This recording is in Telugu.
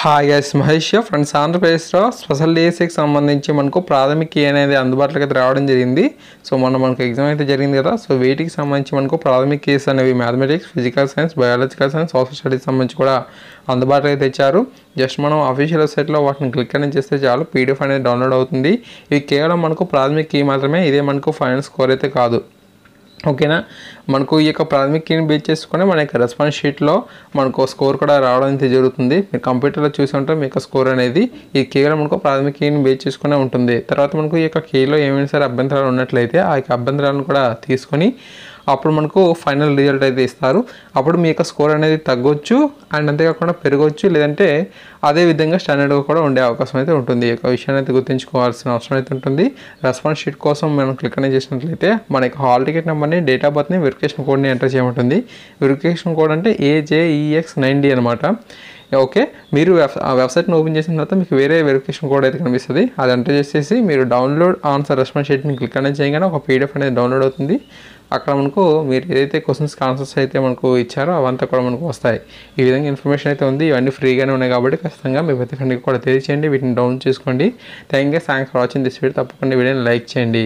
Hi guys, Mahesh friends. ఆంధ్రప్రదేశ్లో స్పెషల్ డిఎస్సికి సంబంధించి మనకు ప్రాథమిక కీ అనేది అందుబాటులోకి అయితే రావడం జరిగింది. సో మనకు ఎగ్జామ్ అయితే జరిగింది కదా. సో వీటికి సంబంధించి మనకు ప్రాథమిక కీస్ అనేవి mathematics, physical science, biological science, social studies సంబంధించి కూడా అందుబాటులో అయితే ఇచ్చారు. జస్ట్ మనం అఫీషియల్ వెబ్సైట్లో వాటిని క్లిక్ అనేది చేస్తే చాలు, పీడిఎఫ్ అనేది డౌన్లోడ్ అవుతుంది. ఇవి కేవలం మనకు ప్రాథమిక కీ మాత్రమే, ఇదే మనకు ఫైనల్ స్కోర్ అయితే కాదు. ఓకేనా, మనకు ఈ యొక్క ప్రాథమిక కీని బేస్ చేసుకుని మన యొక్క రెస్పాన్స్ షీట్లో మనకు స్కోర్ కూడా రావడం అయితే జరుగుతుంది. మీరు కంప్యూటర్లో చూసి ఉంటే మీ యొక్క స్కోర్ అనేది ఇది కేవలం మనకు ప్రాథమిక కీని బేస్ చేసుకునే ఉంటుంది. తర్వాత మనకు ఈ యొక్క కీలో ఏమైనా సరే అభ్యంతరాలు ఉన్నట్లయితే ఆ యొక్క అభ్యంతరాలను కూడా తీసుకొని అప్పుడు మనకు ఫైనల్ రిజల్ట్ అయితే ఇస్తారు. అప్పుడు మీ యొక్క స్కోర్ అనేది తగ్గొచ్చు అండ్ అంతేకాకుండా పెరగవచ్చు, లేదంటే అదే విధంగా స్టాండర్డ్గా కూడా ఉండే అవకాశం అయితే ఉంటుంది. ఈ యొక్క విషయాన్ని అయితే గుర్తుంచుకోవాల్సిన అవసరం అయితే ఉంటుంది. రెస్పాన్స్ షీట్ కోసం మనం క్లిక్ అనేది చేసినట్లయితే మన యొక్క హాల్ టికెట్ నెంబర్ని, డేట్ ఆఫ్ బర్త్ని, వెరిఫికేషన్ కోడ్ని ఎంటర్ చేయమంటుంది. వెరిఫికేషన్ కోడ్ అంటే AJEX9D అనమాట. ఓకే, మీరు ఆ వెబ్సైట్ని ఓపెన్ చేసిన తర్వాత మీకు వేరే వెరిఫికేషన్ కోడ్ అయితే కనిపిస్తుంది. అది ఎంటర్ చేసేసి మీరు డౌన్లోడ్ ఆన్సర్ రెస్పాన్స్ షీట్ని క్లిక్ అనేది చేయగానే ఒక PDF అనేది డౌన్లోడ్ అవుతుంది. అక్కడ మనకు మీరు ఏదైతే క్వశ్చన్స్కి ఆన్సర్స్ అయితే మనకు ఇచ్చారో అవంతా కూడా మనకు వస్తాయి. ఈ విధంగా ఇన్ఫర్మేషన్ అయితే ఉంది. ఇవన్నీ ఫ్రీగానే ఉన్నాయి కాబట్టి ఖచ్చితంగా మీ ప్రతి ఫ్రెండ్కి కూడా తెలియచేయండి, వీటిని డౌన్లోడ్ చేసుకోండి. Thanks for watching this video. తప్పకుండా వీడియోని లైక్ చేయండి.